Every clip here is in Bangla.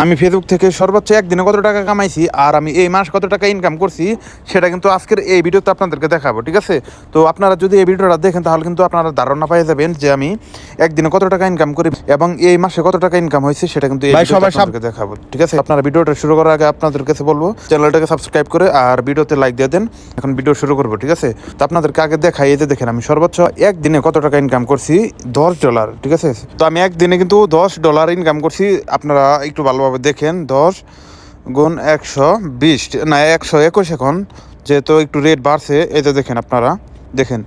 আমি ফেসবুক থেকে সর্বোচ্চ একদিনে কত টাকা কামাইছি আর আমি এই মাস কত টাকা ইনকাম করছি সেটা কিন্তু আজকের এই ভিডিওতে আপনাদেরকে দেখাবো, ঠিক আছে? তো আপনারা যদি এই ভিডিওটা দেখেন তাহলে কিন্তু আপনারা ধারণা পেয়ে যাবেন যে আমি একদিনে কত টাকা ইনকাম করি এবং এই মাসে কত টাকা ইনকাম হয়েছে সেটা কিন্তু এই ভিডিওতে আপনাদেরকে দেখাবো, ঠিক আছে? আপনারা ভিডিওটা শুরু করার আগে আপনাদের কাছে বলবো চ্যানেলটাকে সাবস্ক্রাইব করে আর ভিডিওতে লাইক দিয়ে দেন। এখন ভিডিও শুরু করবো, ঠিক আছে? তো আপনাদেরকে আগে দেখাই, এই যে দেখেন আমি সর্বোচ্চ একদিনে কত টাকা ইনকাম করছি, $10, ঠিক আছে? তো আমি একদিনে কিন্তু $10 ইনকাম করছি। আপনারা একটু ভালোভাবে দেখেন, 10 গুণ 120 না 121 এখন, যেহেতু একটু রেট বাড়ছে। এই যে দেখেন, আপনারা দেখেন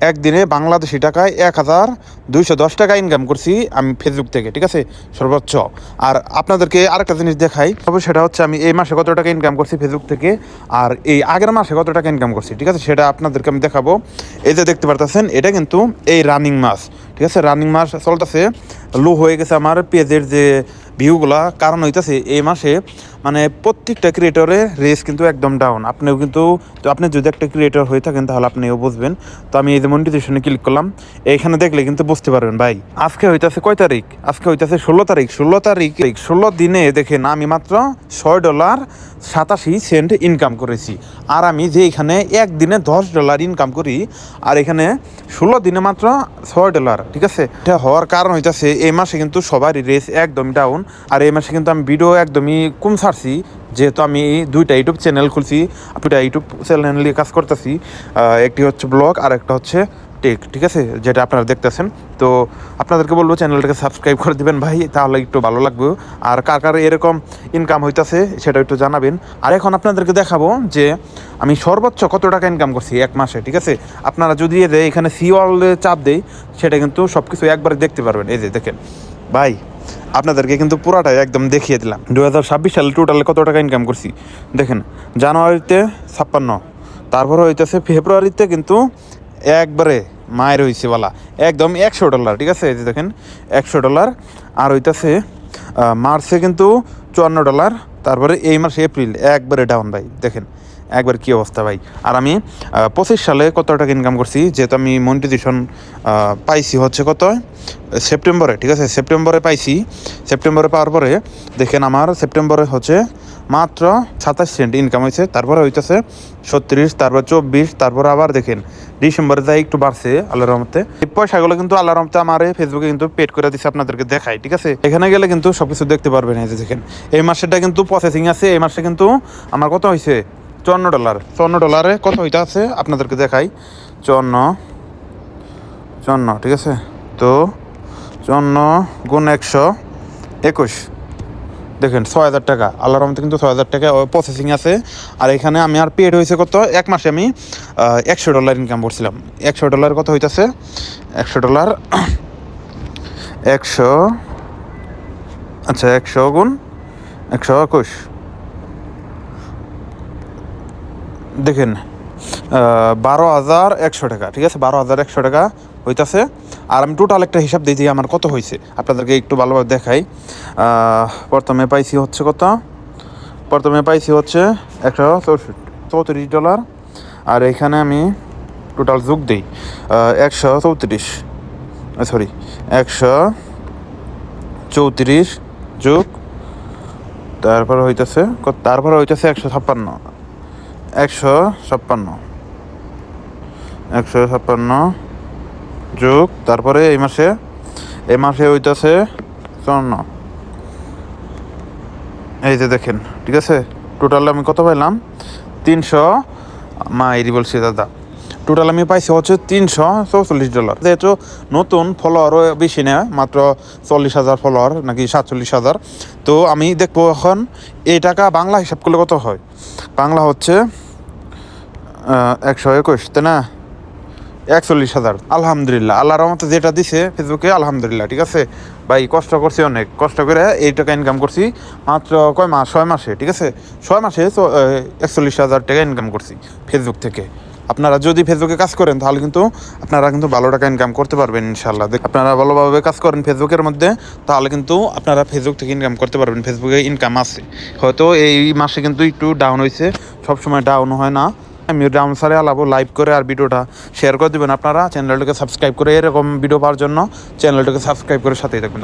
একদিনে বাংলাদেশি টাকায় 1210 টাকা ইনকাম করছি আমি ফেসবুক থেকে, ঠিক আছে? সর্বোচ্চ। আর আপনাদেরকে আরেকটা জিনিস দেখাই, তবে সেটা হচ্ছে আমি এই মাসে কত টাকা ইনকাম করছি ফেসবুক থেকে আর এই আগের মাসে কত টাকা ইনকাম করছি, ঠিক আছে? সেটা আপনাদেরকে আমি দেখাবো। এই যে দেখতে পারতেছেন, এটা কিন্তু এই রানিং মাস, ঠিক আছে? রানিং মাস চলতেছে, লো হয়ে গেছে আমার পেজের যে ভিউগুলা, কারণ হইতেছে এই মাসে মানে প্রত্যেকটা ক্রিয়েটরের রেস কিন্তু একদম ডাউন। আপনিও কিন্তু, তো আপনি যদি একটা ক্রিয়েটর হয়ে থাকেন তাহলে আপনিও বুঝবেন। তো আমি এই যে মনিটাইজেশনে ক্লিক করলাম, এইখানে দেখলে কিন্তু বুঝতে পারবেন। ভাই আজকে হইতেছে কয় তারিখ? আজকে হইতেছে 16 তারিখ। 16 দিনে দেখেন আমি মাত্র $6.87 ইনকাম করেছি। আর আমি যে এখানে একদিনে $10 ইনকাম করি আর এখানে 16 দিনে মাত্র $6, ঠিক আছে? এটা হওয়ার কারণ হইতেছে এই মাসে কিন্তু সবারই রেস একদম ডাউন। আর এই মাসে কিন্তু আমি ভিডিও একদমই কম ছাড়ছি, যেহেতু আমি দুইটা ইউটিউব চ্যানেল খুলছি, দুইটা ইউটিউব চ্যানেল নিয়ে কাজ করতেছি। একটি হচ্ছে ব্লগ আর একটা হচ্ছে টেক, ঠিক আছে? যেটা আপনারা দেখতেছেন। তো আপনাদেরকে বলবো চ্যানেলটাকে সাবস্ক্রাইব করে দিবেন ভাই, তাহলে একটু ভালো লাগবে। আর কার কার এরকম ইনকাম হইতেছে সেটা একটু জানাবেন। আর এখন আপনাদেরকে দেখাবো যে আমি সর্বোচ্চ কত টাকা ইনকাম করছি এক মাসে, ঠিক আছে? আপনারা যদি এখানে সিওয়ালে চাপ দেই সেটা কিন্তু সব কিছু একবারে দেখতে পারবেন। এই যে দেখেন ভাই, আপনাদেরকে কিন্তু পুরাটাই একদম দেখিয়ে দিলাম। 2026 সালে টোটালে কত টাকা ইনকাম করছি দেখেন। জানুয়ারিতে 56, তারপরে হইতেছে ফেব্রুয়ারিতে কিন্তু একবারে মায়ের হয়েছে বলা একদম $100, ঠিক আছে? এই যে দেখেন $100। আর হইতেছে মার্চে কিন্তু $54। তারপরে এই মাসে এপ্রিল একবারে ডাউন ভাই, দেখেন একবার কী অবস্থা ভাই। আর আমি 25 সালে কত টাকা ইনকাম করছি, যেহেতু আমি মনিটাইজেশন পাইছি হচ্ছে কত সেপ্টেম্বরে, ঠিক আছে? সেপ্টেম্বরে পাইছি। সেপ্টেম্বরে পাওয়ার পরে দেখেন আমার সেপ্টেম্বরে হচ্ছে মাত্র 27 সেন্ট ইনকাম হয়েছে। তারপরে হইতেছে 36, তারপর 24, তারপরে আবার দেখেন ডিসেম্বরে যাই একটু বাড়ছে আল্লাহর রহমতে। এই পয়সাগুলো কিন্তু আল্লাহর রহমতে আমার ফেসবুকে কিন্তু পেড করে দিচ্ছে, আপনাদেরকে দেখাই, ঠিক আছে? এখানে গেলে কিন্তু সব কিছু দেখতে পারবেন। এই যে দেখেন এই মাসেটা কিন্তু প্রসেসিং আছে। এই মাসে কিন্তু আমার কত হয়েছে $54। $54 কত হইতে আছে আপনাদেরকে দেখাই, 54, ঠিক আছে? তো 54 গুণ 121, দেখেন 6,000 টাকা আল্লাহর রহমতে কিন্তু 6,000 টাকা প্রসেসিং আছে। আর এখানে আমি আর পেড হয়েছে কত, এক মাসে আমি $100 ইনকাম করছিলাম। $100 কত হইতেছে, $100 100, আচ্ছা 100 গুণ 121, দেখেন 12,100 টাকা, ঠিক আছে? 12,100 টাকা হইতেছে। আর আমি টোটাল একটা হিসাব দিই যে আমার কত হয়েছে, আপনাদেরকে একটু ভালোভাবে দেখাই। প্রথমে পাইছি হচ্ছে কত, প্রথমে পাইছি হচ্ছে $134। আর এখানে আমি টোটাল যোগ দিই 134, সরি 134 যোগ, তারপরে হইতেছে 156 যোগ, তারপরে এই মাসে হইতেছে 54। এই যে দেখেন, ঠিক আছে? টোটাল আমি কত পাইলাম, 300, মাইরি বলছি দাদা, টোটাল আমি পাইছি হচ্ছে $344। যেহেতু নতুন ফলোয়ারও বেশি নেয়, মাত্র 40,000 ফলোয়ার নাকি 47,000। তো আমি দেখবো এখন এই টাকা বাংলা হিসাব করলে কত হয়। বাংলা হচ্ছে 121, তাই না? 41,000। আলহামদুলিল্লাহ, আল্লাহর রহমতে যেটা দিছে ফেসবুকে, আলহামদুলিল্লাহ, ঠিক আছে ভাই? কষ্ট করছি, অনেক কষ্ট করে এই টাকা ইনকাম করছি মাত্র কয় মাস, 6 মাসে, ঠিক আছে? 6 মাসে 41,000 টাকা ইনকাম করছি ফেসবুক থেকে। আপনারা যদি ফেসবুকে কাজ করেন তাহলে কিন্তু আপনারা কিন্তু ভালো টাকা ইনকাম করতে পারবেন ইনশাল্লাহ। আপনারা ভালোভাবে কাজ করেন ফেসবুকের মধ্যে, তাহলে কিন্তু আপনারা ফেসবুক থেকে ইনকাম করতে পারবেন। ফেসবুকে ইনকাম আছে, হয়তো এই মাসে কিন্তু একটু ডাউন হয়েছে, সবসময় ডাউন হয় না। আমি ডাউন সারে আলাবো লাইভ করে, আর ভিডিওটা শেয়ার করে দেবেন। আপনারা চ্যানেলটাকে সাবস্ক্রাইব করে এরকম ভিডিও পাওয়ার জন্য চ্যানেলটাকে সাবস্ক্রাইব করে সাথেই থাকবেন।